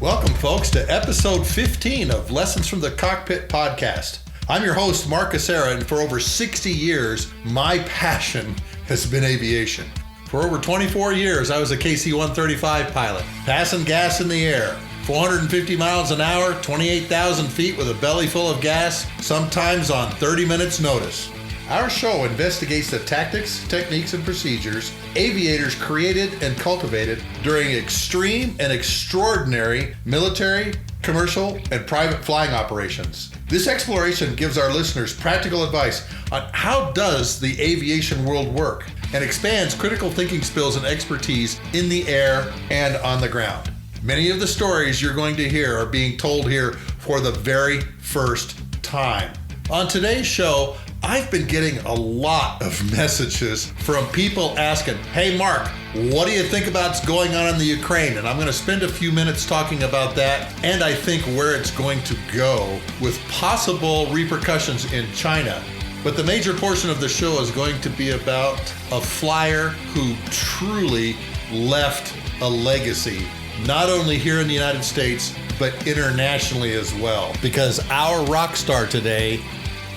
Welcome, folks, to episode 15 of Lessons from the Cockpit podcast. I'm your host, Mark Acera, and for over 60 years, my passion has been aviation. For over 24 years, I was a KC-135 pilot, passing gas in the air, 450 miles an hour, 28,000 feet with a belly full of gas, sometimes on 30 minutes notice. Our show investigates the tactics, techniques, and procedures aviators created and cultivated during extreme and extraordinary military, commercial, and private flying operations. This exploration gives our listeners practical advice on how does the aviation world work and expands critical thinking skills and expertise in the air and on the ground. Many of the stories you're going to hear are being told here for the very first time. On today's show, I've been getting a lot of messages from people asking, hey Mark, what do you think about what's going on in the Ukraine? And I'm going to spend a few minutes talking about that, and I think where it's going to go with possible repercussions in China. But the major portion of the show is going to be about a flyer who truly left a legacy, not only here in the United States, but internationally as well. Because our Rockstar today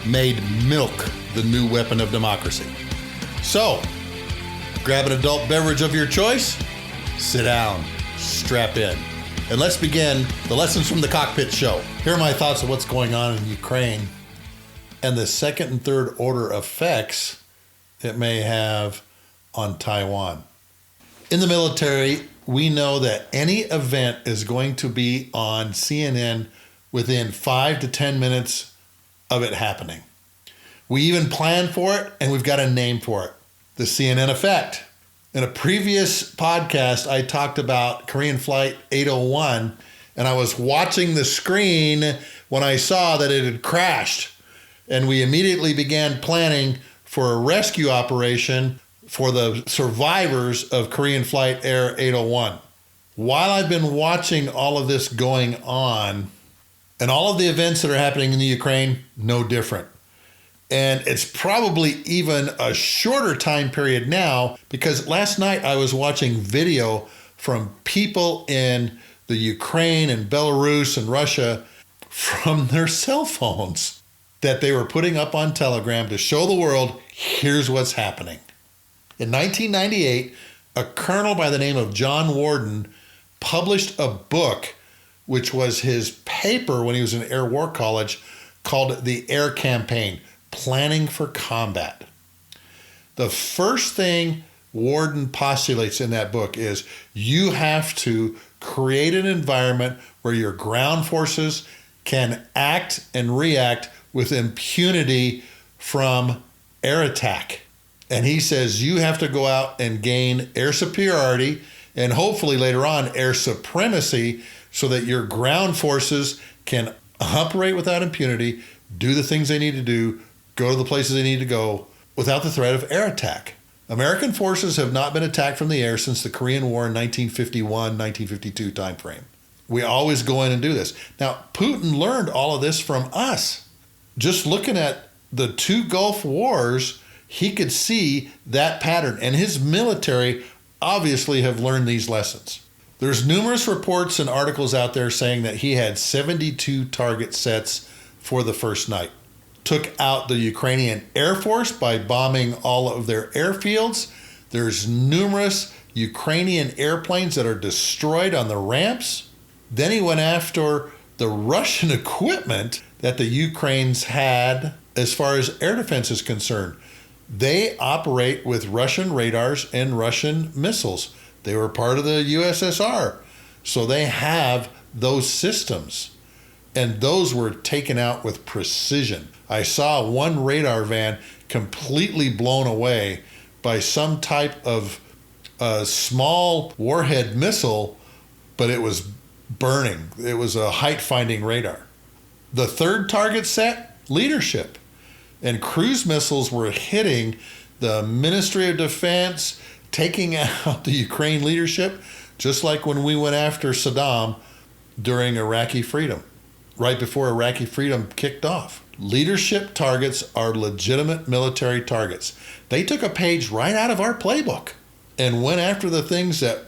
made milk the new weapon of democracy. So, grab an adult beverage of your choice, sit down, strap in, and let's begin the Lessons from the Cockpit show. Here are my thoughts on what's going on in Ukraine and the second and third order effects it may have on Taiwan. In the military, we know that any event is going to be on CNN within 5 to 10 minutes of it happening. We even plan for it, and we've got a name for it, the CNN effect. In a previous podcast, I talked about Korean Flight 801, and I was watching the screen when I saw that it had crashed, and we immediately began planning for a rescue operation for the survivors of Korean Flight Air 801. While I've been watching all of this going on, and all of the events that are happening in the Ukraine, no different. And it's probably even a shorter time period now, because last night I was watching video from people in the Ukraine and Belarus and Russia from their cell phones that they were putting up on Telegram to show the world, here's what's happening. In 1998, a colonel by the name of John Warden published a book, which was his paper when he was in Air War College, called The Air Campaign, Planning for Combat. The first thing Warden postulates in that book is you have to create an environment where your ground forces can act and react with impunity from air attack. And he says you have to go out and gain air superiority and hopefully later on air supremacy, so that your ground forces can operate without impunity, do the things they need to do, go to the places they need to go without the threat of air attack. American forces have not been attacked from the air since the Korean War in 1951, 1952 timeframe. We always go in and do this. Now, Putin learned all of this from us. Just looking at the two Gulf Wars, he could see that pattern, and his military obviously have learned these lessons. There's numerous reports and articles out there saying that he had 72 target sets for the first night. Took out the Ukrainian Air Force by bombing all of their airfields. There's numerous Ukrainian airplanes that are destroyed on the ramps. Then he went after the Russian equipment that the Ukrainians had as far as air defense is concerned. They operate with Russian radars and Russian missiles. They were part of the USSR, so they have those systems, and those were taken out with precision. I saw one radar van completely blown away by some type of small warhead missile, but it was burning. It was a height-finding radar. The third target set, leadership, and cruise missiles were hitting the Ministry of Defense, taking out the Ukraine leadership, just like when we went after Saddam during Iraqi freedom, right before Iraqi freedom kicked off. Leadership targets are legitimate military targets. They took a page right out of our playbook and went after the things that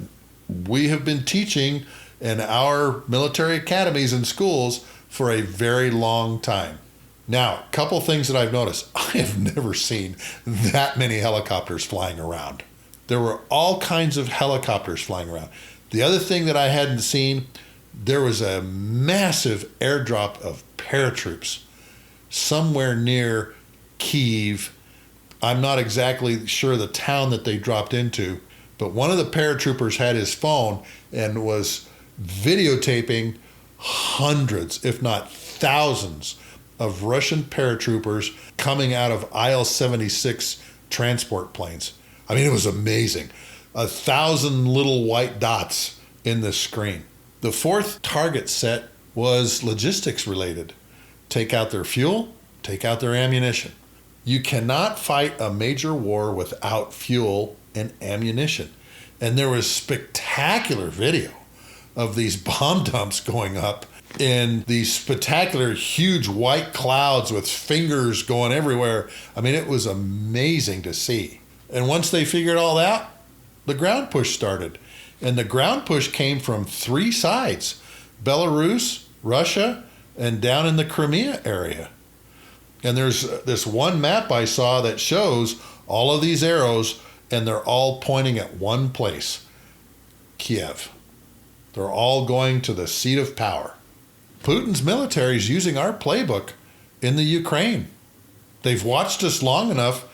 we have been teaching in our military academies and schools for a very long time. Now, a couple things that I've noticed. I have never seen that many helicopters flying around. There were all kinds of helicopters flying around. The other thing that I hadn't seen, there was a massive airdrop of paratroops somewhere near Kyiv. I'm not exactly sure the town that they dropped into, but one of the paratroopers had his phone and was videotaping hundreds, if not thousands, of Russian paratroopers coming out of IL-76 transport planes. I mean, it was amazing. 1,000 little white dots in the screen. The fourth target set was logistics related. Take out their fuel, take out their ammunition. You cannot fight a major war without fuel and ammunition. And there was spectacular video of these bomb dumps going up in these spectacular huge white clouds with fingers going everywhere. I mean, it was amazing to see. And once they figured all that, the ground push started. And the ground push came from three sides: Belarus, Russia, and down in the Crimea area. And there's this one map I saw that shows all of these arrows, and they're all pointing at one place: Kiev. They're all going to the seat of power. Putin's military is using our playbook in the Ukraine. They've watched us long enough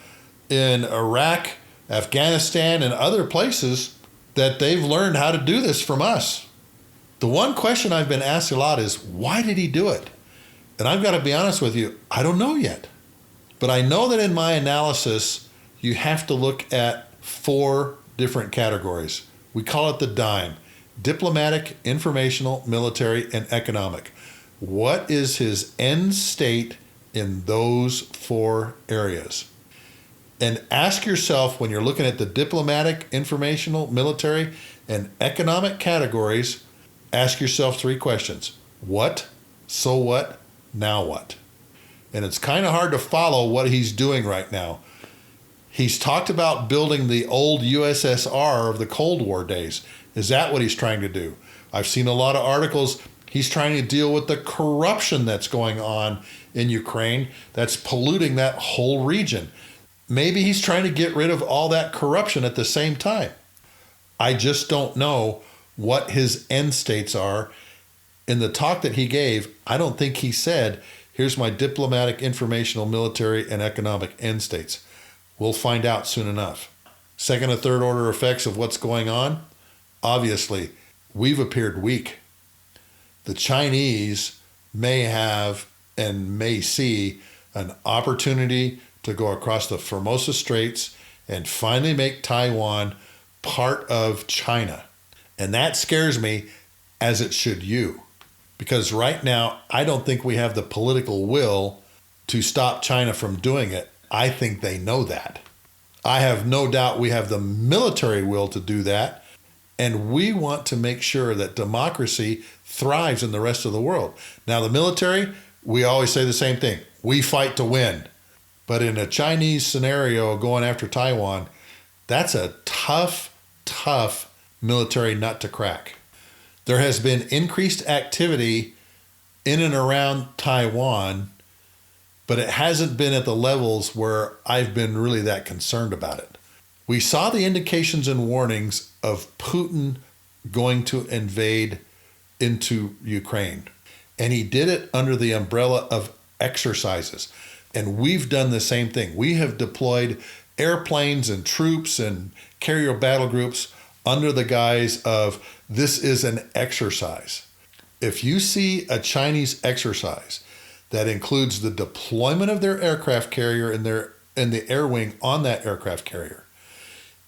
in Iraq, Afghanistan, and other places that they've learned how to do this from us. The one question I've been asked a lot is, why did he do it? And I've got to be honest with you, I don't know yet. But I know that in my analysis, you have to look at 4 different categories. We call it the DIME: diplomatic, informational, military, and economic. What is his end state in those 4 areas? And ask yourself, when you're looking at the diplomatic, informational, military, and economic categories, ask yourself 3 questions. What? So what? Now what? And it's kind of hard to follow what he's doing right now. He's talked about building the old USSR of the Cold War days. Is that what he's trying to do? I've seen a lot of articles. He's trying to deal with the corruption that's going on in Ukraine that's polluting that whole region. Maybe he's trying to get rid of all that corruption at the same time. I just don't know what his end states are. In the talk that he gave, I don't think he said, here's my diplomatic, informational, military, and economic end states. We'll find out soon enough. Second and third order effects of what's going on. Obviously, we've appeared weak. The Chinese may have and may see an opportunity to go across the Formosa Straits and finally make Taiwan part of China. And that scares me, as it should you. Because right now, I don't think we have the political will to stop China from doing it. I think they know that. I have no doubt we have the military will to do that. And we want to make sure that democracy thrives in the rest of the world. Now, the military, we always say the same thing. We fight to win. But in a Chinese scenario going after Taiwan, that's a tough, tough military nut to crack. There has been increased activity in and around Taiwan, but it hasn't been at the levels where I've been really that concerned about it. We saw the indications and warnings of Putin going to invade into Ukraine, and he did it under the umbrella of exercises. And we've done the same thing. We have deployed airplanes and troops and carrier battle groups under the guise of this is an exercise. If you see a Chinese exercise that includes the deployment of their aircraft carrier and the air wing on that aircraft carrier,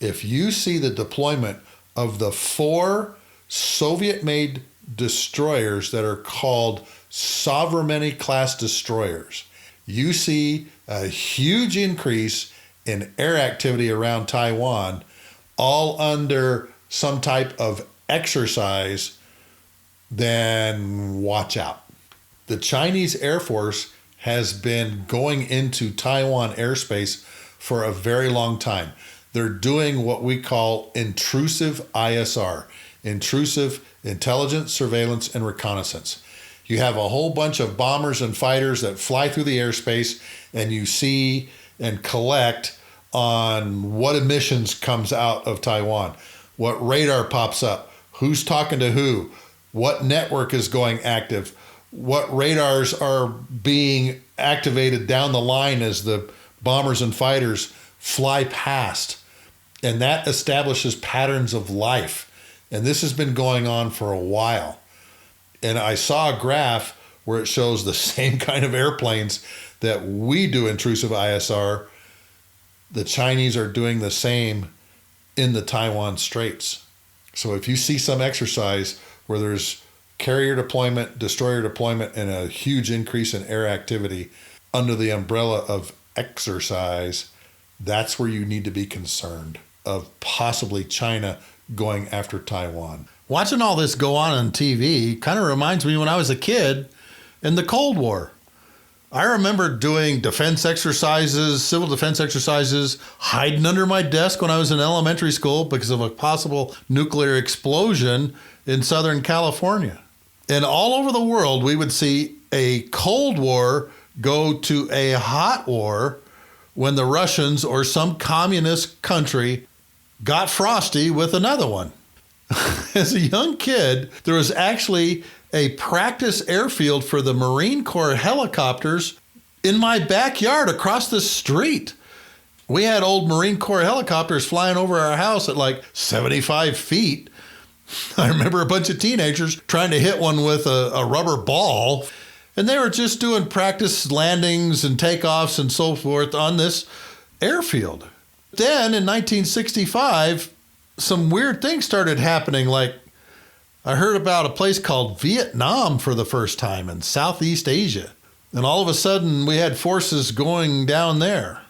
if you see the deployment of the 4 Soviet-made destroyers that are called Sovereignty class destroyers, you see a huge increase in air activity around Taiwan, all under some type of exercise, then watch out. The Chinese Air Force has been going into Taiwan airspace for a very long time. They're doing what we call intrusive ISR, intrusive intelligence, surveillance, and reconnaissance. You have a whole bunch of bombers and fighters that fly through the airspace, and you see and collect on what emissions comes out of Taiwan, what radar pops up, who's talking to who, what network is going active, what radars are being activated down the line as the bombers and fighters fly past. And that establishes patterns of life. And this has been going on for a while. And I saw a graph where it shows the same kind of airplanes that we do intrusive ISR. The Chinese are doing the same in the Taiwan Straits. So if you see some exercise where there's carrier deployment, destroyer deployment, and a huge increase in air activity under the umbrella of exercise, that's where you need to be concerned of possibly China going after Taiwan. Watching all this go on TV kind of reminds me when I was a kid in the Cold War. I remember doing defense exercises, civil defense exercises, hiding under my desk when I was in elementary school because of a possible nuclear explosion in Southern California. And all over the world, we would see a Cold War go to a hot war when the Russians or some communist country got frosty with another one. As a young kid, there was actually a practice airfield for the Marine Corps helicopters in my backyard across the street. We had old Marine Corps helicopters flying over our house at like 75 feet. I remember a bunch of teenagers trying to hit one with a rubber ball, and they were just doing practice landings and takeoffs and so forth on this airfield. Then in 1965, some weird things started happening. Like I heard about a place called Vietnam for the first time in Southeast Asia. And all of a sudden we had forces going down there.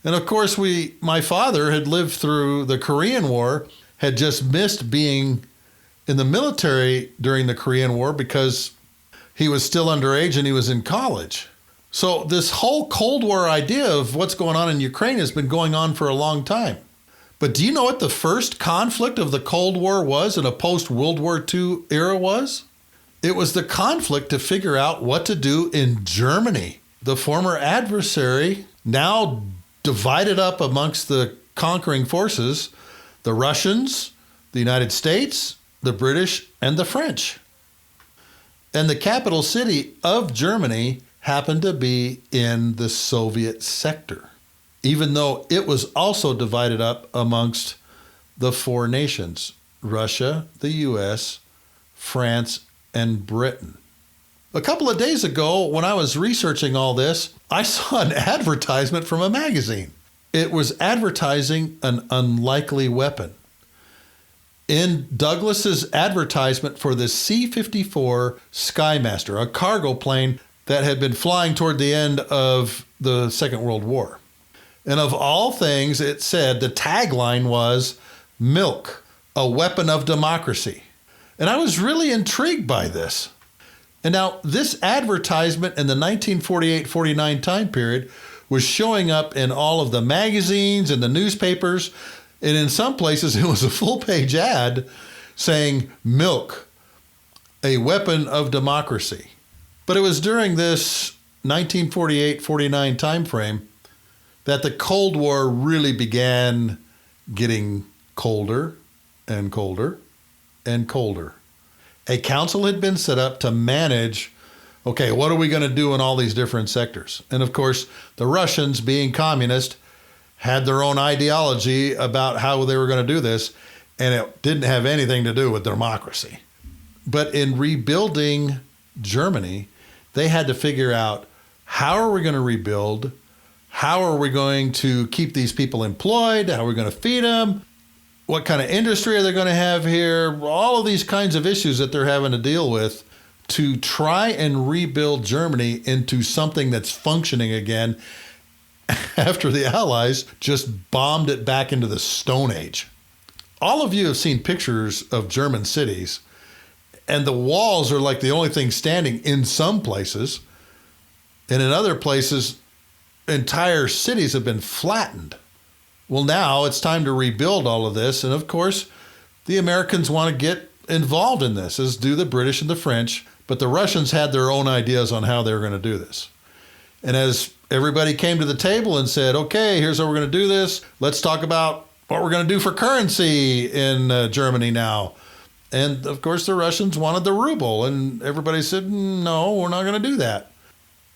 And of course my father had lived through the Korean War, had just missed being in the military during the Korean War because he was still underage and he was in college. So this whole Cold War idea of what's going on in Ukraine has been going on for a long time. But do you know what the first conflict of the Cold War was in a post-World War II era was? It was the conflict to figure out what to do in Germany, the former adversary, now divided up amongst the conquering forces, the Russians, the United States, the British, and the French. And the capital city of Germany happened to be in the Soviet sector, even though it was also divided up amongst the four nations, Russia, the US, France, and Britain. A couple of days ago, when I was researching all this, I saw an advertisement from a magazine. It was advertising an unlikely weapon. In Douglas's advertisement for the C-54 Skymaster, a cargo plane that had been flying toward the end of the Second World War. And of all things, it said, the tagline was, "Milk, a weapon of democracy." And I was really intrigued by this. And now this advertisement in the 1948-49 time period was showing up in all of the magazines and the newspapers. And in some places, it was a full-page ad saying, "Milk, a weapon of democracy." But it was during this 1948-49 time frame that the Cold War really began getting colder and colder and colder. A council had been set up to manage, okay, what are we going to do in all these different sectors? And of course, the Russians, being communist, had their own ideology about how they were going to do this, and it didn't have anything to do with democracy. But in rebuilding Germany, they had to figure out, how are we going to rebuild? How are we going to keep these people employed? How are we going to feed them? What kind of industry are they going to have here? All of these kinds of issues that they're having to deal with to try and rebuild Germany into something that's functioning again after the Allies just bombed it back into the Stone Age. All of you have seen pictures of German cities, and the walls are like the only thing standing in some places, and in other places, entire cities have been flattened. Well, now it's time to rebuild all of this. And of course, The Americans want to get involved in this, as do the British and the French, but the Russians had their own ideas on how they were going to do this. And as everybody came to the table and said, okay, here's how we're going to do this. Let's talk about what we're going to do for currency in Germany now. And of course, the Russians wanted the ruble, and everybody said, no, we're not going to do that.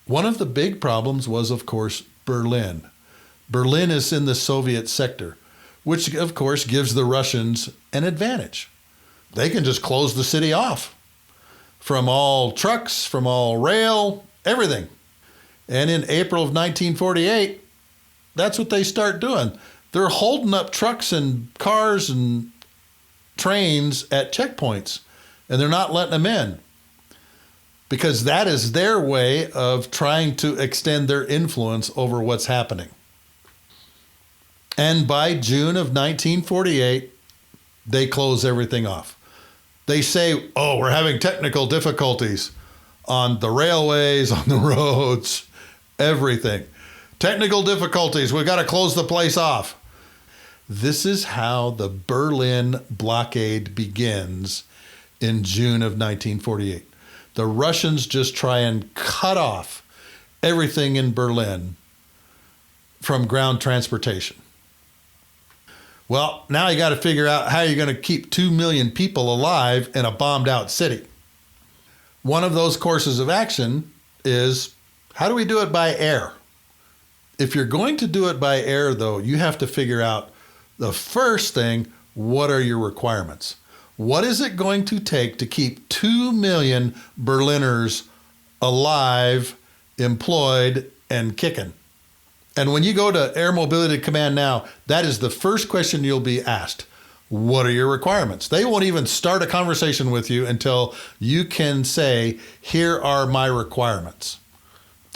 One of the big problems was, of course, Berlin. Berlin is in the Soviet sector, which of course gives the Russians an advantage. They can just close the city off from all trucks, from all rail, everything. And in April of 1948, that's what they start doing. They're holding up trucks and cars and trains at checkpoints, and they're not letting them in, because that is their way of trying to extend their influence over what's happening. And by June of 1948, they close everything off. They say, oh, we're having technical difficulties on the railways, on the roads, everything. Technical difficulties, we've got to close the place off. This is how the Berlin blockade begins in June of 1948. The Russians just try and cut off everything in Berlin from ground transportation. Well, now you got to figure out how you're going to keep 2 million people alive in a bombed out city. One of those courses of action is, how do we do it by air? If you're going to do it by air, though, you have to figure out the first thing, what are your requirements? What is it going to take to keep 2 million Berliners alive, employed, and kicking? And when you go to Air Mobility Command now, that is the first question you'll be asked. What are your requirements? They won't even start a conversation with you until you can say, here are my requirements.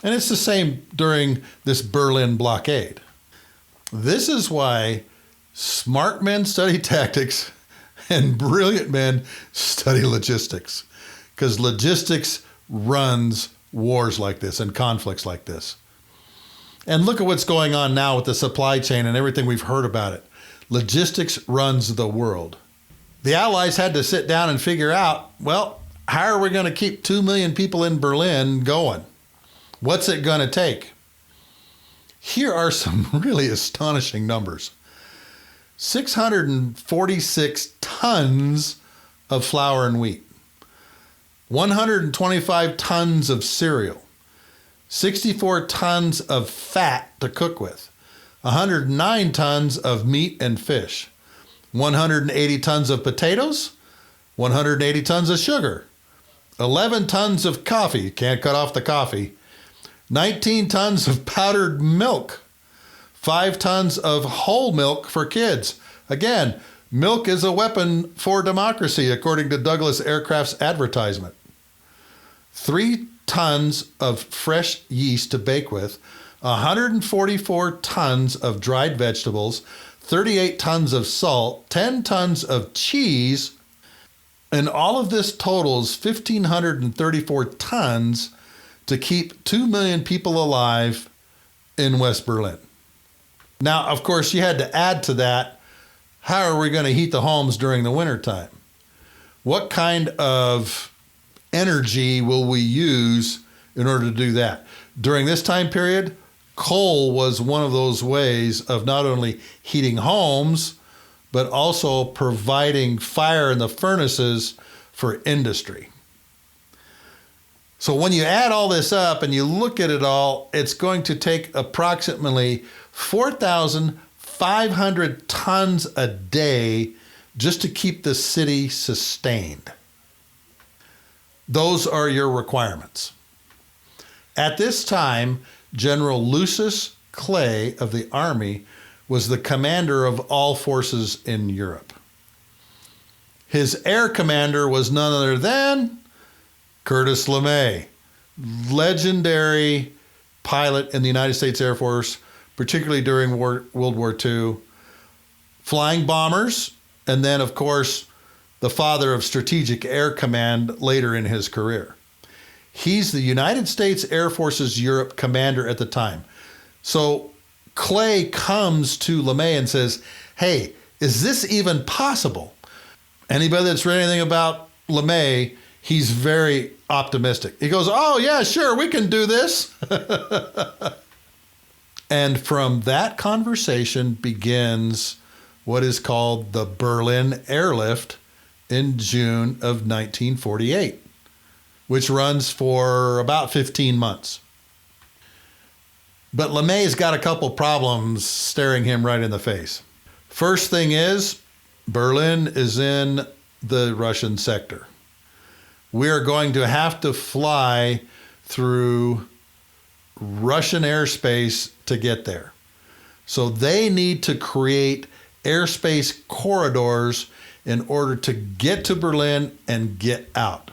And it's the same during this Berlin blockade. This is why smart men study tactics and brilliant men study logistics, because logistics runs wars like this and conflicts like this. And look at what's going on now with the supply chain and everything we've heard about it. Logistics runs the world. The Allies had to sit down and figure out, well, how are we going to keep 2 million people in Berlin going? What's it going to take? Here are some really astonishing numbers. 646 tons of flour and wheat, 125 tons of cereal, 64 tons of fat to cook with, 109 tons of meat and fish, 180 tons of potatoes, 180 tons of sugar, 11 tons of coffee, can't cut off the coffee, 19 tons of powdered milk, 5 tons of whole milk for kids. Again, milk is a weapon for democracy, according to Douglas Aircraft's advertisement. 3 tons of fresh yeast to bake with, 144 tons of dried vegetables, 38 tons of salt, 10 tons of cheese, and all of this totals 1,534 tons to keep 2 million people alive in West Berlin. Now, of course, you had to add to that, how are we going to heat the homes during the wintertime? What kind of energy will we use in order to do that? During this time period, coal was one of those ways of not only heating homes, but also providing fire in the furnaces for industry. So when you add all this up and you look at it all, it's going to take approximately 4,500 tons a day just to keep the city sustained. Those are your requirements. At this time, General Lucius Clay of the Army was the commander of all forces in Europe. His air commander was none other than Curtis LeMay, legendary pilot in the United States Air Force, particularly during World War II, flying bombers, and then, of course, the father of Strategic Air Command later in his career. He's the United States Air Force's Europe commander at the time. So Clay comes to LeMay and says, hey, is this even possible? Anybody that's read anything about LeMay, he's very optimistic. He goes, oh, yeah, sure, we can do this. And from that conversation begins what is called the Berlin Airlift in June of 1948, which runs for about 15 months. But LeMay's got a couple problems staring him right in the face. First thing is, Berlin is in the Russian sector. We are going to have to fly through Russian airspace to get there. So they need to create airspace corridors in order to get to Berlin and get out.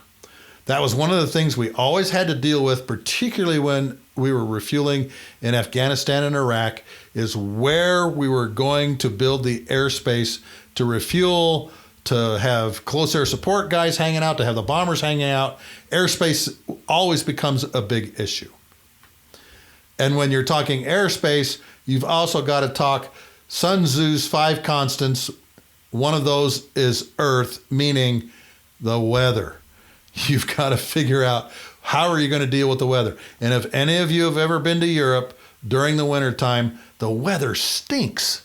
That was one of the things we always had to deal with, particularly when we were refueling in Afghanistan and Iraq, is where we were going to build the airspace to refuel, to have close air support guys hanging out, to have the bombers hanging out. Airspace always becomes a big issue. And when you're talking airspace, you've also got to talk Sun Tzu's 5 constants. One of those is Earth, meaning the weather. You've got to figure out how are you going to deal with the weather. And if any of you have ever been to Europe during the wintertime, the weather stinks.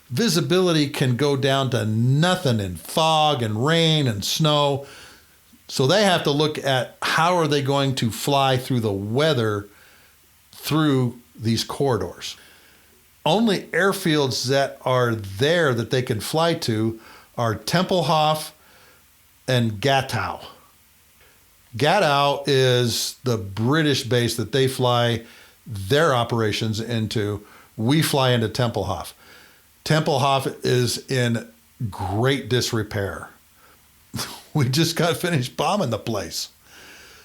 Visibility can go down to nothing in fog and rain and snow. So they have to look at how are they going to fly through the weather through these corridors. Only airfields that are there that they can fly to are Tempelhof and Gatow. Gatow is the British base that they fly their operations into. We fly into Tempelhof. Tempelhof is in great disrepair. We just got finished bombing the place.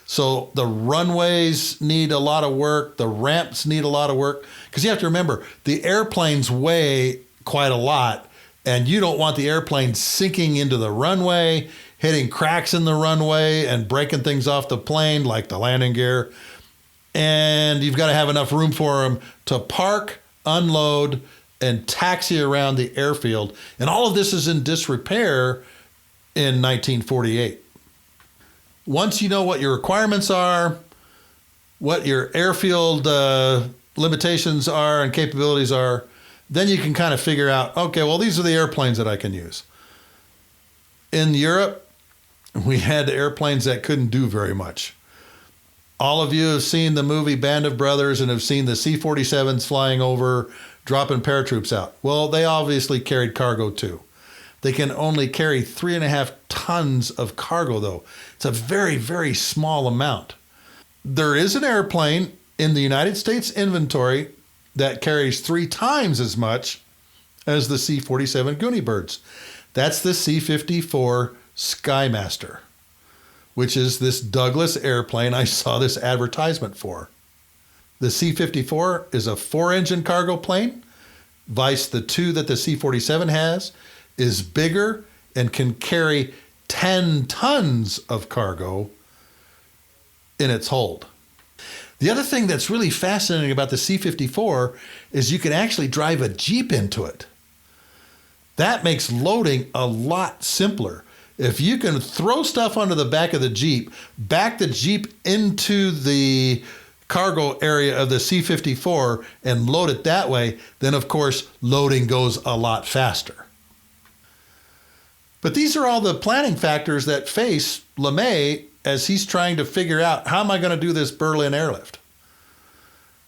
So the runways need a lot of work. The ramps need a lot of work. Because you have to remember, the airplanes weigh quite a lot, and you don't want the airplane sinking into the runway, hitting cracks in the runway and breaking things off the plane like the landing gear. And you've got to have enough room for them to park, unload, and taxi around the airfield. And all of this is in disrepair in 1948. Once you know what your requirements are, what your airfield limitations are and capabilities are, then you can kind of figure out, okay, well, these are the airplanes that I can use. In Europe, we had airplanes that couldn't do very much. All of you have seen the movie Band of Brothers and have seen the C-47s flying over, dropping paratroops out. Well, they obviously carried cargo too. They can only carry 3.5 tons of cargo, though. It's a very, very small amount. There is an airplane in the United States inventory that carries 3 times as much as the C-47 Goonie Birds. That's the C-54 Skymaster, which is this Douglas airplane I saw this advertisement for. The C-54 is a 4-engine cargo plane, vice the 2 that the C-47 has, is bigger and can carry 10 tons of cargo in its hold. The other thing that's really fascinating about the C-54 is you can actually drive a Jeep into it. That makes loading a lot simpler. If you can throw stuff onto the back of the Jeep, back the Jeep into the cargo area of the C-54 and load it that way, then of course loading goes a lot faster. But these are all the planning factors that face LeMay as he's trying to figure out, how am I going to do this Berlin airlift?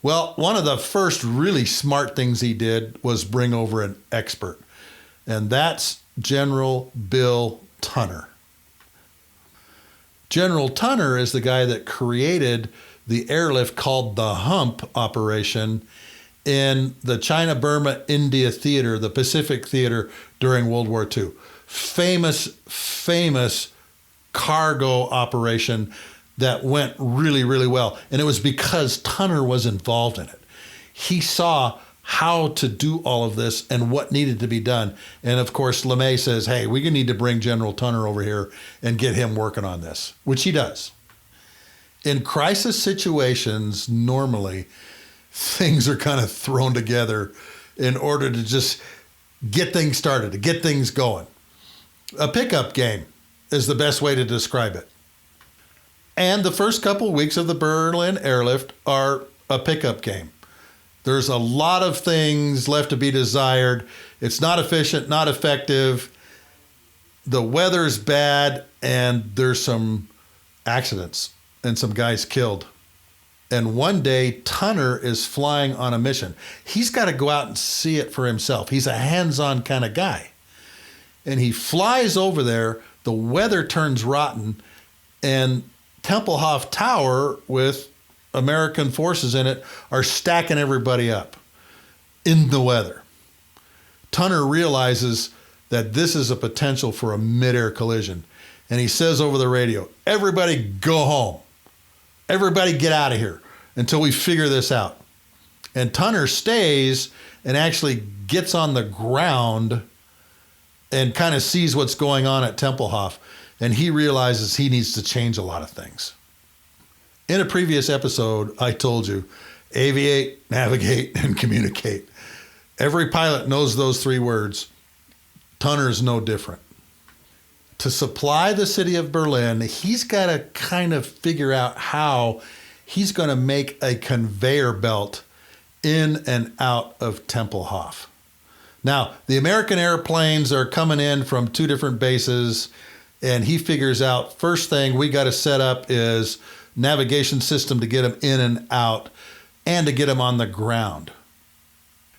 Well, one of the first really smart things he did was bring over an expert, and that's General Bill Tunner. General Tunner is the guy that created the airlift called the Hump operation in the China-Burma-India theater, the Pacific theater during World War II. Famous cargo operation that went really, really well. And it was because Tunner was involved in it. He saw how to do all of this and what needed to be done. And of course, LeMay says, hey, we need to bring General Tunner over here and get him working on this, which he does. In crisis situations, normally, things are kind of thrown together in order to just get things started, to get things going. A pickup game is the best way to describe it. And the first couple of weeks of the Berlin Airlift are a pickup game. There's a lot of things left to be desired. It's not efficient, not effective. The weather's bad, and there's some accidents and some guys killed. And one day, Tunner is flying on a mission. He's got to go out and see it for himself. He's a hands-on kind of guy. And he flies over there. The weather turns rotten, and Tempelhof Tower with American forces in it are stacking everybody up in the weather. Tunner realizes that this is a potential for a mid-air collision. And he says over the radio, everybody go home. Everybody get out of here until we figure this out. And Tunner stays and actually gets on the ground and kind of sees what's going on at Tempelhof. And he realizes he needs to change a lot of things. In a previous episode, I told you, aviate, navigate, and communicate. Every pilot knows those three words. Tunner is no different. To supply the city of Berlin, he's got to kind of figure out how he's going to make a conveyor belt in and out of Tempelhof. Now, the American airplanes are coming in from two different bases, and he figures out first thing we got to set up is navigation system to get them in and out and to get them on the ground.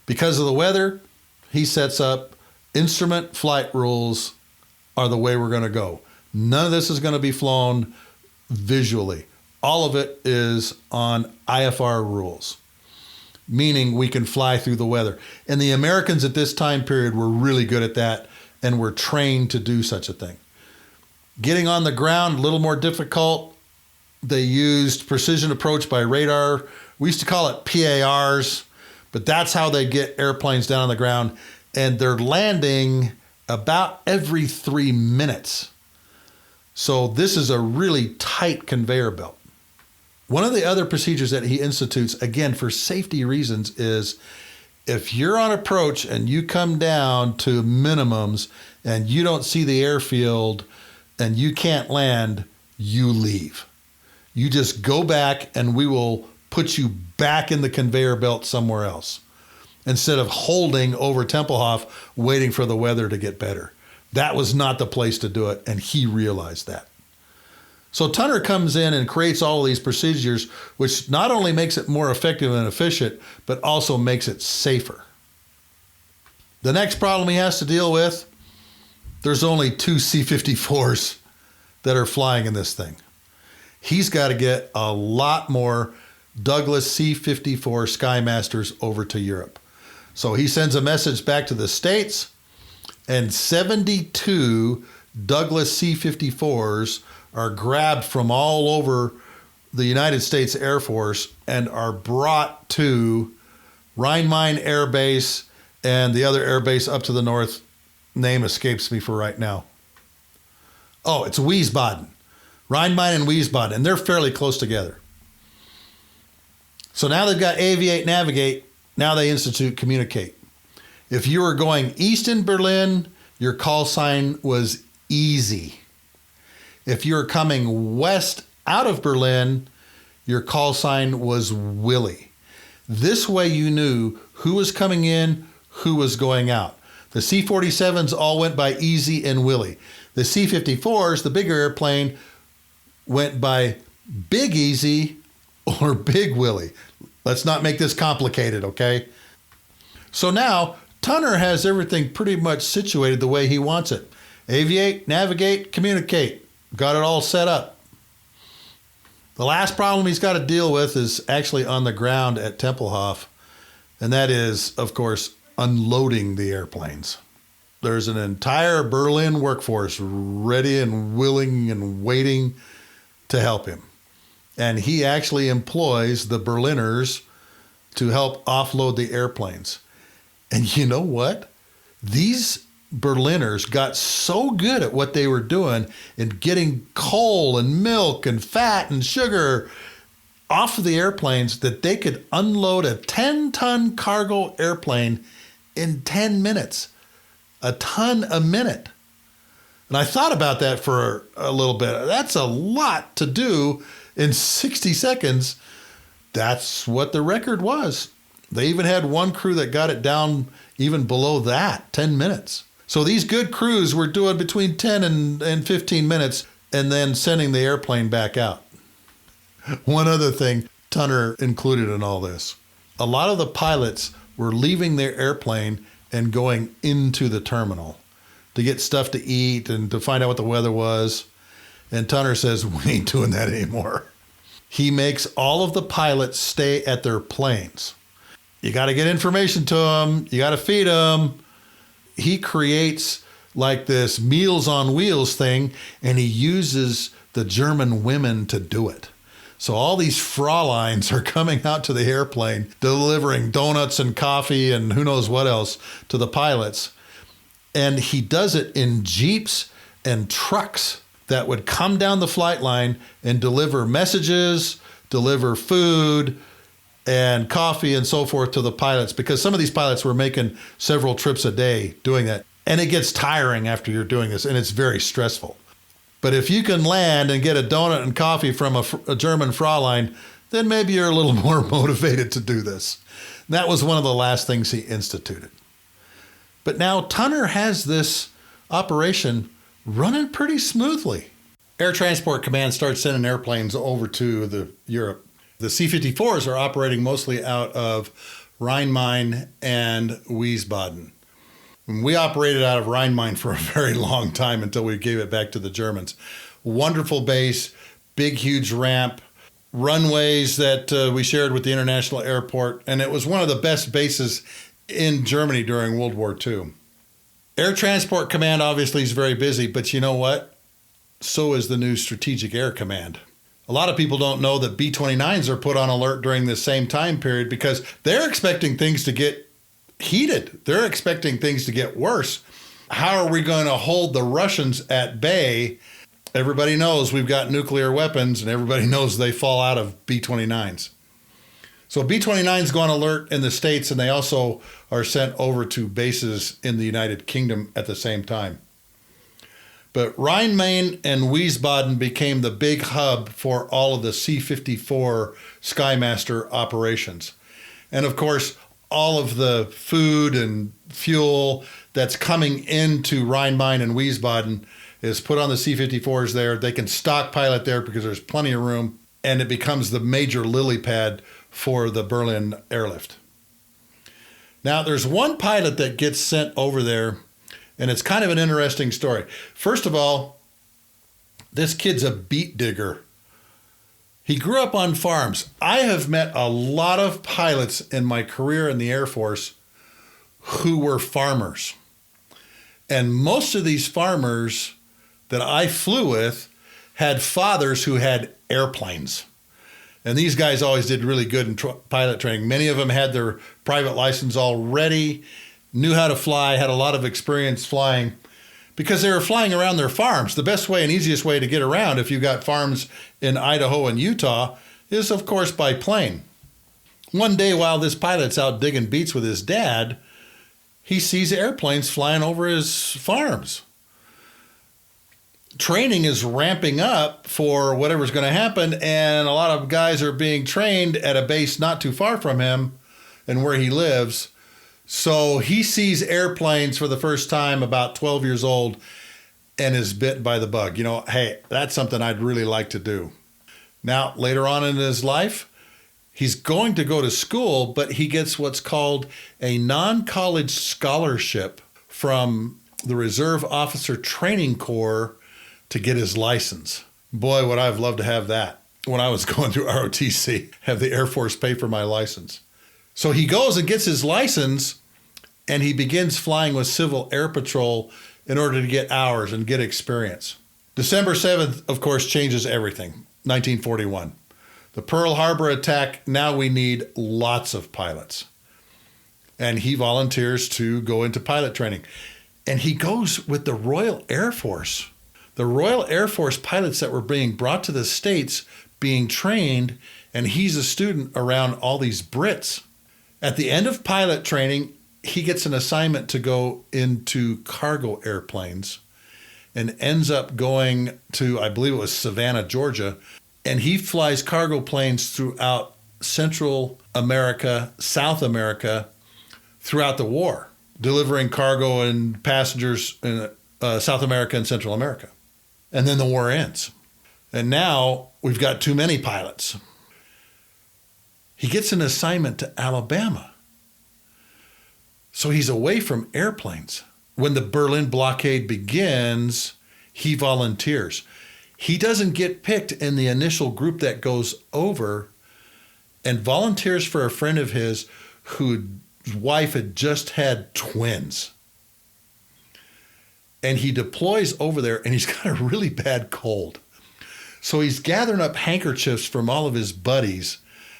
Because of the weather, he sets up instrument flight rules are the way we're going to go. None of this is going to be flown visually. All of it is on IFR rules, meaning we can fly through the weather. And the Americans at this time period were really good at that and were trained to do such a thing. Getting on the ground, a little more difficult. They used precision approach by radar. We used to call it PARs, but that's how they get airplanes down on the ground. And they're landing about every 3 minutes. So this is a really tight conveyor belt. One of the other procedures that he institutes, again, for safety reasons, is if you're on approach and you come down to minimums and you don't see the airfield and you can't land, you leave. You just go back and we will put you back in the conveyor belt somewhere else instead of holding over Tempelhof waiting for the weather to get better. That was not the place to do it, and he realized that. So Tunner comes in and creates all of these procedures, which not only makes it more effective and efficient, but also makes it safer. The next problem he has to deal with, there's only 2 C-54s that are flying in this thing. He's got to get a lot more Douglas C-54 Skymasters over to Europe. So he sends a message back to the States, and 72 Douglas C-54s are grabbed from all over the United States Air Force and are brought to Rhein-Main Air Base and the other air base up to the north. Name escapes me for right now. Oh, it's Wiesbaden. Rhein-Main and Wiesbaden, and they're fairly close together. So now they've got aviate, navigate. Now they institute communicate. If you were going east in Berlin, your call sign was easy. If you were coming west out of Berlin, your call sign was Willy. This way you knew who was coming in, who was going out. The C-47s all went by Easy and Willy. The C-54s, the bigger airplane, went by Big Easy or Big Willy. Let's not make this complicated, okay? So now, Tunner has everything pretty much situated the way he wants it. Aviate, navigate, communicate. Got it all set up. The last problem he's got to deal with is actually on the ground at Tempelhof, and that is, of course, unloading the airplanes. There's an entire Berlin workforce ready and willing and waiting to help him. And he actually employs the Berliners to help offload the airplanes. And you know what? These Berliners got so good at what they were doing in getting coal and milk and fat and sugar off of the airplanes that they could unload a 10-ton cargo airplane in 10 minutes. A ton a minute. And I thought about that for a little bit. That's a lot to do in 60 seconds. That's what the record was. They even had one crew that got it down even below that, 10 minutes. So these good crews were doing between 10 and 15 minutes and then sending the airplane back out. One other thing Tunner included in all this. A lot of the pilots were leaving their airplane and going into the terminal to get stuff to eat and to find out what the weather was. And Tunner says, we ain't doing that anymore. He makes all of the pilots stay at their planes. You got to get information to them. You got to feed them. He creates like this Meals on Wheels thing, and he uses the German women to do it. So all these Fräuleins are coming out to the airplane, delivering donuts and coffee and who knows what else to the pilots. And he does it in Jeeps and trucks that would come down the flight line and deliver messages, deliver food and coffee and so forth to the pilots, because some of these pilots were making several trips a day doing that. And it gets tiring after you're doing this, and it's very stressful. But if you can land and get a donut and coffee from a German Fräulein, then maybe you're a little more motivated to do this. And that was one of the last things he instituted. But now Tunner has this operation running pretty smoothly. Air Transport Command starts sending airplanes over to Europe. The C-54s are operating mostly out of Rhein-Main and Wiesbaden. We operated out of Rhein-Main for a very long time until we gave it back to the Germans. Wonderful base, big, huge ramp, runways that we shared with the international airport, and it was one of the best bases in Germany during World War II. Air Transport Command obviously is very busy, but you know what? So is the new Strategic Air Command. A lot of people don't know that B-29s are put on alert during this same time period because they're expecting things to get heated. They're expecting things to get worse. How are we going to hold the Russians at bay? Everybody knows we've got nuclear weapons, and everybody knows they fall out of B-29s. So B-29s go on alert in the States, and they also are sent over to bases in the United Kingdom at the same time. But Rhein-Main and Wiesbaden became the big hub for all of the C-54 Skymaster operations. And of course, all of the food and fuel that's coming into Rhein-Main and Wiesbaden is put on the C-54s there. They can stockpile it there because there's plenty of room, and it becomes the major lily pad for the Berlin Airlift. Now, there's one pilot that gets sent over there, and it's kind of an interesting story. First of all, this kid's a beet digger. He grew up on farms. I have met a lot of pilots in my career in the Air Force who were farmers. And most of these farmers that I flew with had fathers who had airplanes. And these guys always did really good in pilot training. Many of them had their private license already, knew how to fly, had a lot of experience flying because they were flying around their farms. The best way and easiest way to get around if you've got farms in Idaho and Utah is, of course, by plane. One day while this pilot's out digging beets with his dad, he sees airplanes flying over his farms. Training is ramping up for whatever's going to happen, and a lot of guys are being trained at a base not too far from him and where he lives. So he sees airplanes for the first time about 12 years old and is bitten by the bug. You know, hey, that's something I'd really like to do. Now, later on in his life, he's going to go to school, but he gets what's called a non-college scholarship from the Reserve Officer Training Corps to get his license. Boy, would I have loved to have that when I was going through ROTC, have the Air Force pay for my license. So he goes and gets his license, and he begins flying with Civil Air Patrol in order to get hours and get experience. December 7th, of course, changes everything, 1941. The Pearl Harbor attack, now we need lots of pilots. And he volunteers to go into pilot training. And he goes with the Royal Air Force. The Royal Air Force pilots that were being brought to the States being trained, and he's a student around all these Brits. At the end of pilot training, he gets an assignment to go into cargo airplanes and ends up going to, I believe it was Savannah, Georgia. And he flies cargo planes throughout Central America, South America, throughout the war, delivering cargo and passengers in South America and Central America. And then the war ends. And now we've got too many pilots. He gets an assignment to Alabama. So he's away from airplanes. When the Berlin blockade begins, he volunteers. He doesn't get picked in the initial group that goes over and volunteers for a friend of his whose wife had just had twins. And he deploys over there, and he's got a really bad cold. So he's gathering up handkerchiefs from all of his buddies,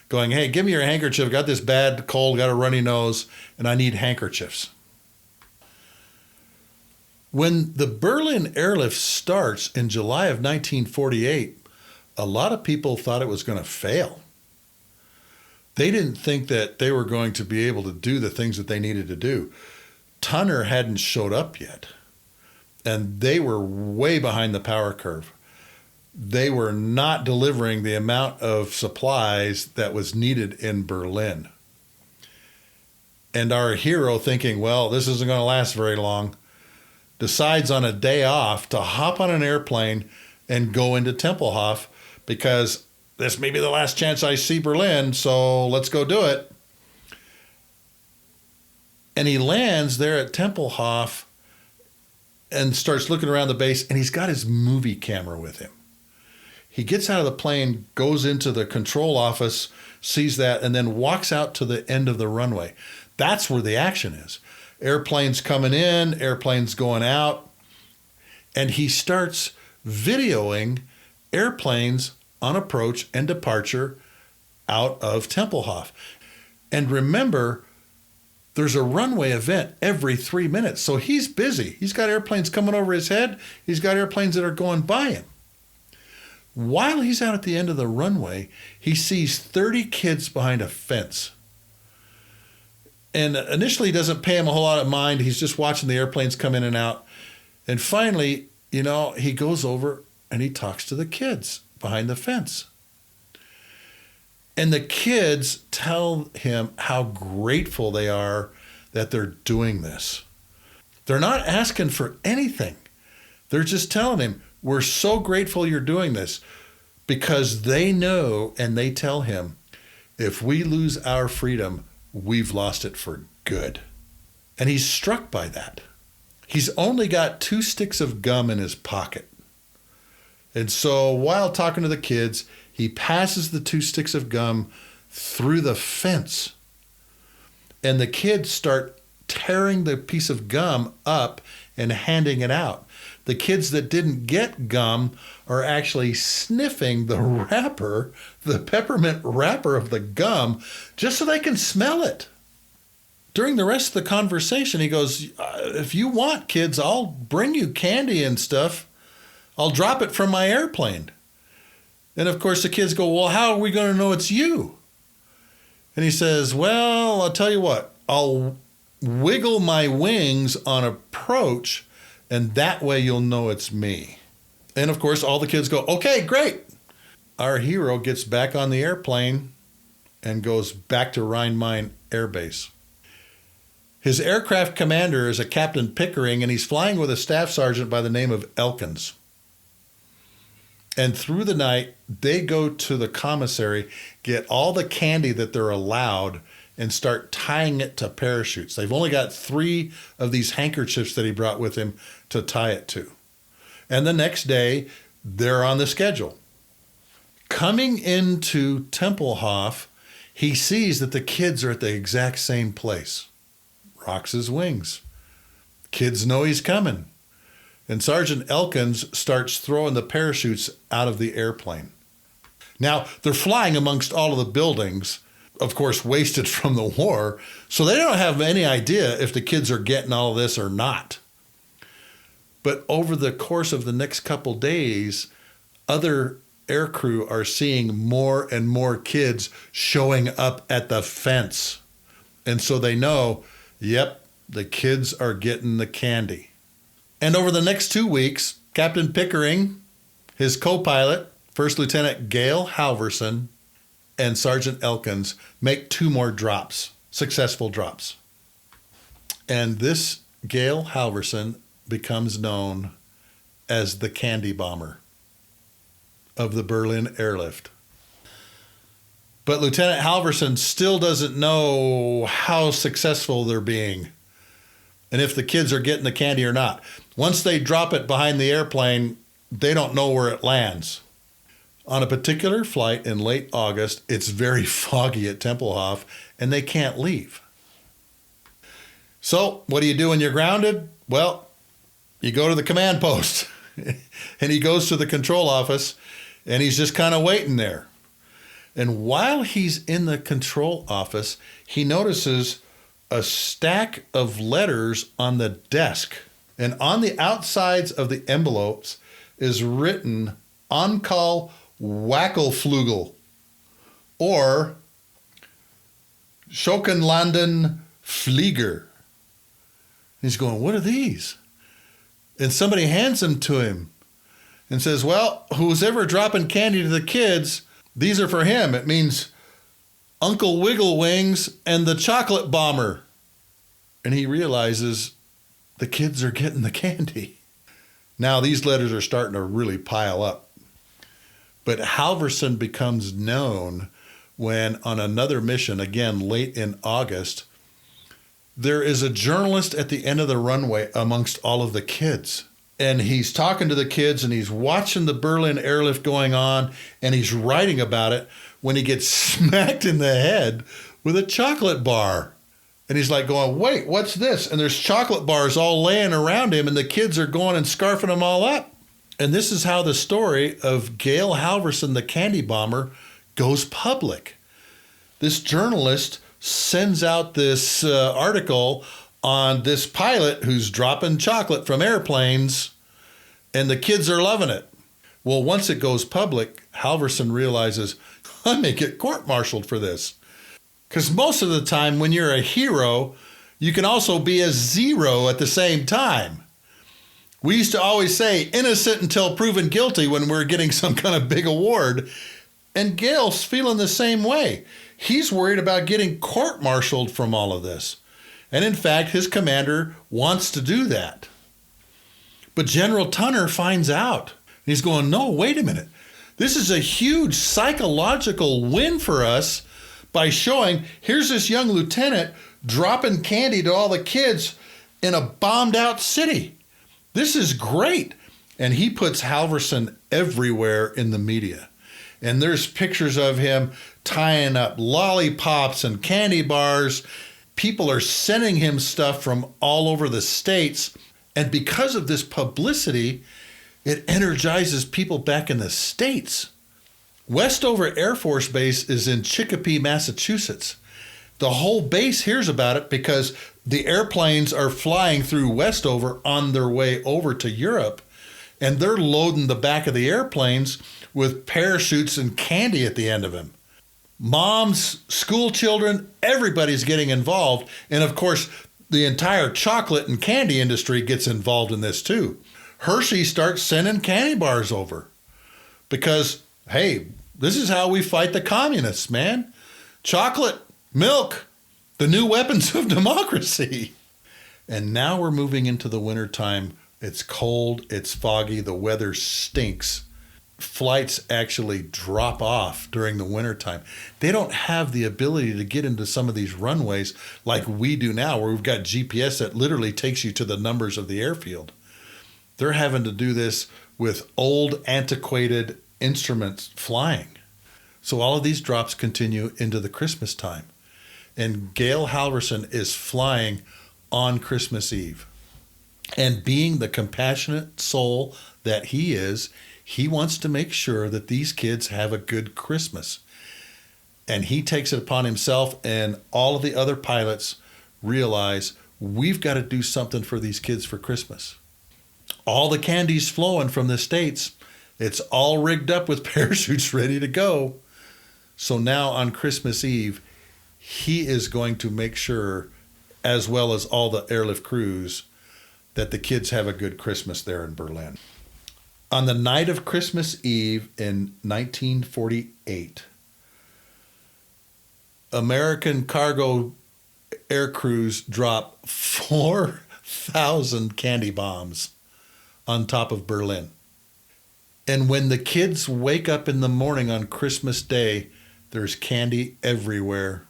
going, hey, give me your handkerchief. Got this bad cold, got a runny nose, and I need handkerchiefs. When the Berlin Airlift starts in July of 1948, a lot of people thought it was going to fail. They didn't think that they were going to be able to do the things that they needed to do. Tunner hadn't showed up yet, and they were way behind the power curve. They were not delivering the amount of supplies that was needed in Berlin. And our hero, thinking, well, this isn't going to last very long, decides on a day off to hop on an airplane and go into Tempelhof because this may be the last chance I see Berlin, so let's go do it. And he lands there at Tempelhof and starts looking around the base, and he's got his movie camera with him. He gets out of the plane, goes into the control office, sees that, and then walks out to the end of the runway. That's where the action is. Airplanes coming in, airplanes going out, and he starts videoing airplanes on approach and departure out of Tempelhof. And remember, there's a runway event every 3 minutes, so he's busy. He's got airplanes coming over his head. He's got airplanes that are going by him. While he's out at the end of the runway, he sees 30 kids behind a fence. And initially, he doesn't pay him a whole lot of mind. He's just watching the airplanes come in and out. And finally, he goes over and he talks to the kids behind the fence. And the kids tell him how grateful they are that they're doing this. They're not asking for anything. They're just telling him, we're so grateful you're doing this, because they know and they tell him, if we lose our freedom, we've lost it for good. And he's struck by that. He's only got 2 sticks of gum in his pocket. And so while talking to the kids, he passes the 2 sticks of gum through the fence. And the kids start tearing the piece of gum up and handing it out. The kids that didn't get gum are actually sniffing the wrapper, the peppermint wrapper of the gum, just so they can smell it. During the rest of the conversation, he goes, if you want, kids, I'll bring you candy and stuff. I'll drop it from my airplane. And of course the kids go, well, how are we going to know it's you? And he says, well, I'll tell you what, I'll wiggle my wings on approach, and that way you'll know it's me. And of course, all the kids go, okay, great. Our hero gets back on the airplane and goes back to Rhein-Main Air Base. His aircraft commander is a Captain Pickering, and he's flying with a staff sergeant by the name of Elkins. And through the night, they go to the commissary, get all the candy that they're allowed, and start tying it to parachutes. They've only got 3 of these handkerchiefs that he brought with him to tie it to. And the next day, they're on the schedule. Coming into Tempelhof, he sees that the kids are at the exact same place. Rocks his wings. Kids know he's coming. And Sergeant Elkins starts throwing the parachutes out of the airplane. Now, they're flying amongst all of the buildings, of course, wasted from the war, so they don't have any idea if the kids are getting all of this or not. But over the course of the next couple days, other aircrew are seeing more and more kids showing up at the fence. And so they know, yep, the kids are getting the candy. And over the next 2 weeks, Captain Pickering, his co-pilot, First Lieutenant Gail Halvorsen, and Sergeant Elkins make 2 more drops, successful drops. And this Gail Halvorsen becomes known as the candy bomber of the Berlin Airlift. But Lieutenant Halvorsen still doesn't know how successful they're being and if the kids are getting the candy or not. Once they drop it behind the airplane, they don't know where it lands. On a particular flight in late August, it's very foggy at Tempelhof, and they can't leave. So what do you do when you're grounded? Well, you go to the command post. And he goes to the control office, and he's just kind of waiting there. And while he's in the control office, he notices a stack of letters on the desk. And on the outsides of the envelopes is written Onkel Wackelflugel, or Schockenlanden Flieger. He's going, what are these? And somebody hands them to him and says, well, who's ever dropping candy to the kids, these are for him. It means Uncle Wiggle Wings and the chocolate bomber. And he realizes the kids are getting the candy. Now these letters are starting to really pile up. But Halvorsen becomes known when on another mission, again late in August, there is a journalist at the end of the runway amongst all of the kids. And he's talking to the kids and he's watching the Berlin Airlift going on and he's writing about it when he gets smacked in the head with a chocolate bar. And he's like going, wait, what's this? And there's chocolate bars all laying around him and the kids are going and scarfing them all up. And this is how the story of Gail Halvorsen, the candy bomber, goes public. This journalist sends out this article on this pilot who's dropping chocolate from airplanes, and the kids are loving it. Well, once it goes public, Halvorsen realizes, I may get court-martialed for this. Because most of the time when you're a hero, you can also be a zero at the same time. We used to always say innocent until proven guilty when we're getting some kind of big award. And Gail's feeling the same way. He's worried about getting court-martialed from all of this. And in fact, his commander wants to do that. But General Tunner finds out. He's going, no, wait a minute. This is a huge psychological win for us by showing here's this young lieutenant dropping candy to all the kids in a bombed out city. This is great. And he puts Halvorsen everywhere in the media. And there's pictures of him tying up lollipops and candy bars. People are sending him stuff from all over the States. And because of this publicity, it energizes people back in the States. Westover Air Force Base is in Chicopee, Massachusetts. The whole base hears about it because the airplanes are flying through Westover on their way over to Europe, and they're loading the back of the airplanes with parachutes and candy at the end of them. Moms, school children, everybody's getting involved. And of course, the entire chocolate and candy industry gets involved in this too. Hershey starts sending candy bars over because, hey, this is how we fight the communists, man. Chocolate, milk, the new weapons of democracy. And now we're moving into the wintertime. It's cold, it's foggy, the weather stinks. Flights actually drop off during the wintertime. They don't have the ability to get into some of these runways like we do now, where we've got GPS that literally takes you to the numbers of the airfield. They're having to do this with old, antiquated instruments flying. So all of these drops continue into the Christmas time. And Gail Halvorsen is flying on Christmas Eve. And being the compassionate soul that he is, he wants to make sure that these kids have a good Christmas. And he takes it upon himself, and all of the other pilots realize we've got to do something for these kids for Christmas. All the candy's flowing from the States. It's all rigged up with parachutes ready to go. So now on Christmas Eve, he is going to make sure, as well as all the airlift crews, that the kids have a good Christmas there in Berlin. On the night of Christmas Eve in 1948, American cargo air crews dropped 4,000 candy bombs on top of Berlin. And when the kids wake up in the morning on Christmas Day, there's candy everywhere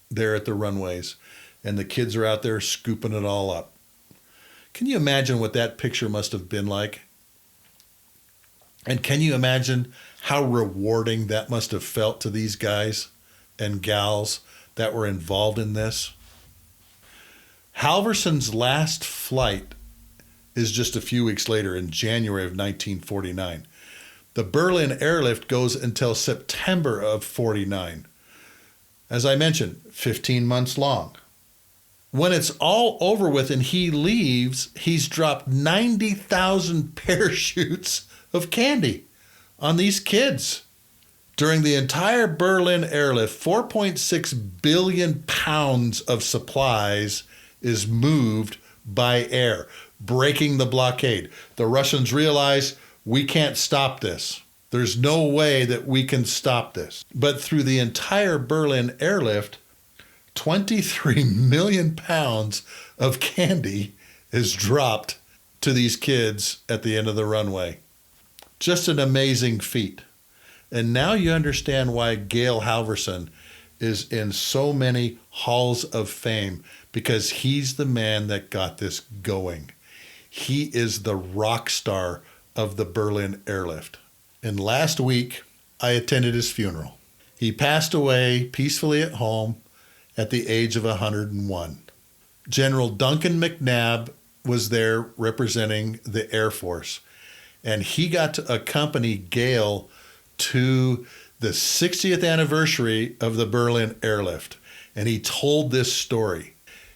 there at the runways. And the kids are out there scooping it all up. Can you imagine what that picture must have been like? And can you imagine how rewarding that must have felt to these guys and gals that were involved in this? Halvorsen's last flight is just a few weeks later in January of 1949. The Berlin Airlift goes until September of 49. As I mentioned, 15 months long. When it's all over with and he leaves, he's dropped 90,000 parachutes of candy on these kids. During the entire Berlin Airlift, 4.6 billion pounds of supplies is moved by air, breaking the blockade. The Russians realize we can't stop this. There's no way that we can stop this. But through the entire Berlin Airlift, 23 million pounds of candy is dropped to these kids at the end of the runway. Just an amazing feat. And now you understand why Gail Halvorsen is in so many halls of fame, because he's the man that got this going. He is the rock star of the Berlin Airlift. And last week, I attended his funeral. He passed away peacefully at home at the age of 101. General Duncan McNabb was there representing the Air Force, and he got to accompany Gail to the 60th anniversary of the Berlin Airlift. And he told this story.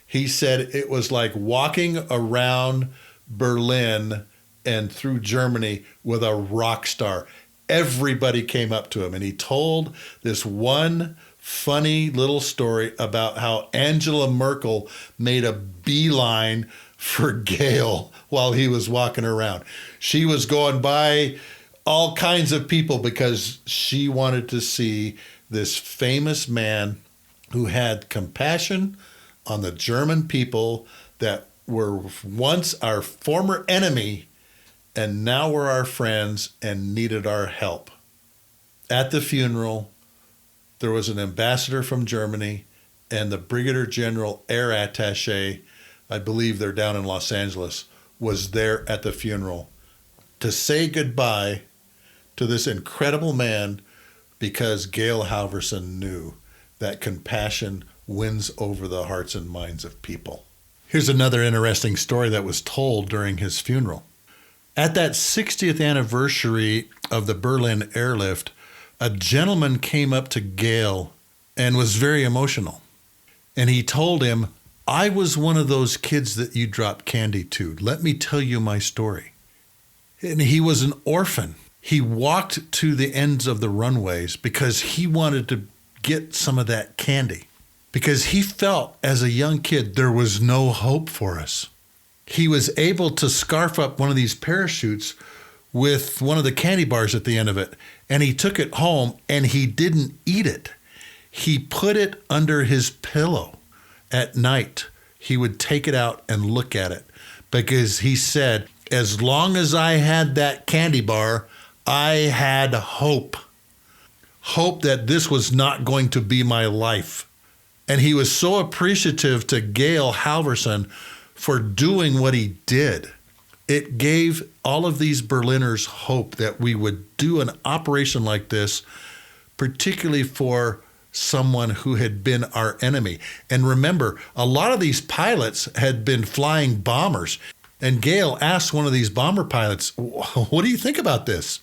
He said it was like walking around Berlin and through Germany with a rock star. Everybody came up to him, and he told this one funny little story about how Angela Merkel made a beeline for Gail while he was walking around. She was going by all kinds of people because she wanted to see this famous man who had compassion on the German people that were once our former enemy and now were our friends and needed our help. At the funeral, there was an ambassador from Germany and the Brigadier General Air Attaché, I believe they're down in Los Angeles, was there at the funeral to say goodbye to this incredible man, because Gail Halvorsen knew that compassion wins over the hearts and minds of people. Here's another interesting story that was told during his funeral. At that 60th anniversary of the Berlin Airlift, a gentleman came up to Gail and was very emotional. And he told him, "I was one of those kids that you dropped candy to. Let me tell you my story." And he was an orphan. He walked to the ends of the runways because he wanted to get some of that candy, because he felt as a young kid there was no hope for us. He was able to scarf up one of these parachutes with one of the candy bars at the end of it, and he took it home and he didn't eat it. He put it under his pillow at night. He would take it out and look at it, because he said, as long as I had that candy bar, I had hope. Hope that this was not going to be my life. And he was so appreciative to Gail Halvorsen for doing what he did. It gave all of these Berliners hope that we would do an operation like this, particularly for someone who had been our enemy. And remember, a lot of these pilots had been flying bombers. And Gail asked one of these bomber pilots, "What do you think about this?"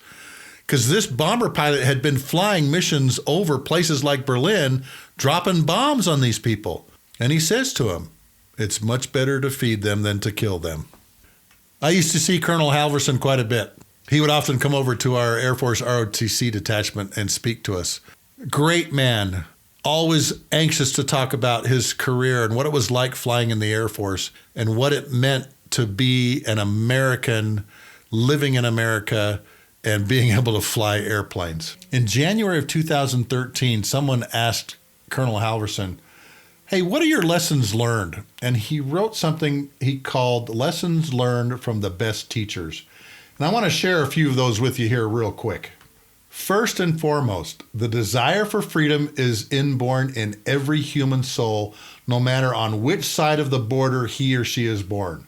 Because this bomber pilot had been flying missions over places like Berlin, dropping bombs on these people. And he says to him, "It's much better to feed them than to kill them." I used to see Colonel Halvorsen quite a bit. He would often come over to our Air Force ROTC detachment and speak to us. Great man, always anxious to talk about his career and what it was like flying in the Air Force and what it meant to be an American living in America and being able to fly airplanes. In January of 2013, someone asked Colonel Halvorsen, "Hey, what are your lessons learned?" And he wrote something he called Lessons Learned from the Best Teachers. And I want to share a few of those with you here real quick. First and foremost, the desire for freedom is inborn in every human soul, no matter on which side of the border he or she is born.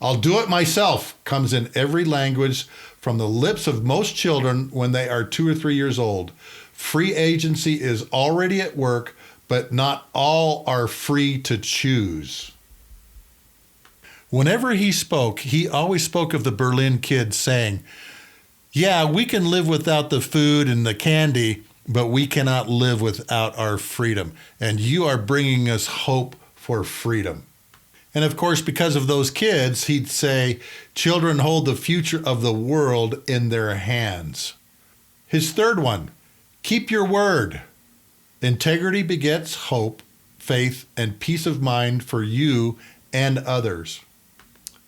"I'll do it myself" comes in every language from the lips of most children when they are 2 or 3 years old. Free agency is already at work, but not all are free to choose. Whenever he spoke, he always spoke of the Berlin kids, saying, "Yeah, we can live without the food and the candy, but we cannot live without our freedom. And you are bringing us hope for freedom." And of course, because of those kids, he'd say, "Children hold the future of the world in their hands." His third one, keep your word. Integrity begets hope, faith, and peace of mind for you and others.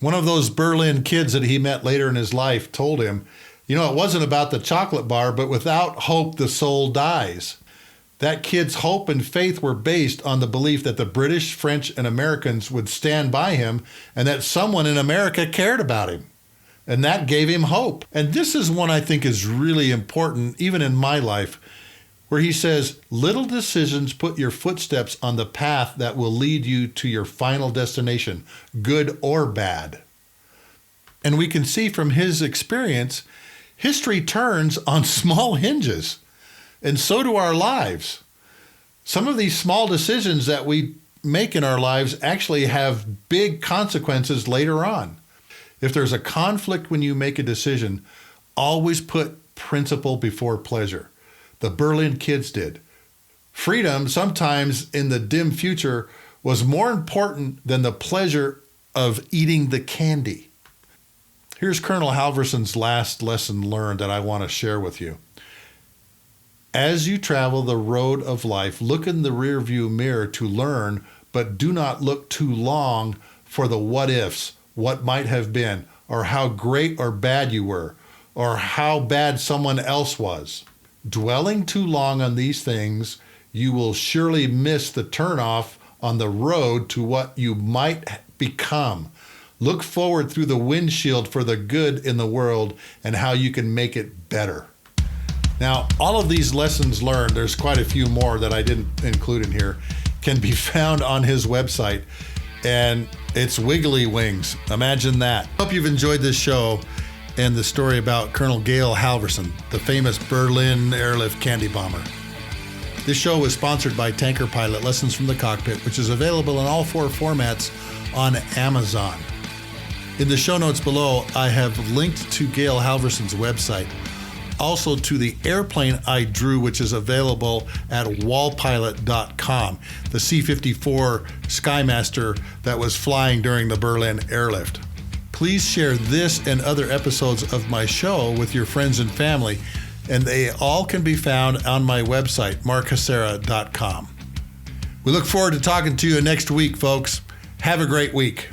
One of those Berlin kids that he met later in his life told him, "You know, it wasn't about the chocolate bar, but without hope, the soul dies." That kid's hope and faith were based on the belief that the British, French, and Americans would stand by him and that someone in America cared about him. And that gave him hope. And this is one I think is really important, even in my life, where he says, "Little decisions put your footsteps on the path that will lead you to your final destination, good or bad." And we can see from his experience, history turns on small hinges. And so do our lives. Some of these small decisions that we make in our lives actually have big consequences later on. If there's a conflict when you make a decision, always put principle before pleasure. The Berlin kids did. Freedom, sometimes in the dim future, was more important than the pleasure of eating the candy. Here's Colonel Halvorsen's last lesson learned that I want to share with you. As you travel the road of life, look in the rearview mirror to learn, but do not look too long for the what ifs, what might have been, or how great or bad you were, or how bad someone else was. Dwelling too long on these things, you will surely miss the turnoff on the road to what you might become. Look forward through the windshield for the good in the world and how you can make it better. Now, all of these lessons learned, there's quite a few more that I didn't include in here, can be found on his website, and it's Wiggly Wings. Imagine that. Hope you've enjoyed this show and the story about Colonel Gail Halvorsen, the famous Berlin Airlift candy bomber. This show was sponsored by Tanker Pilot Lessons from the Cockpit, which is available in all 4 formats on Amazon. In the show notes below, I have linked to Gail Halvorsen's website, also to the airplane I drew, which is available at wallpilot.com, the C-54 Skymaster that was flying during the Berlin Airlift. Please share this and other episodes of my show with your friends and family, and they all can be found on my website, markhassera.com. We look forward to talking to you next week, folks. Have a great week.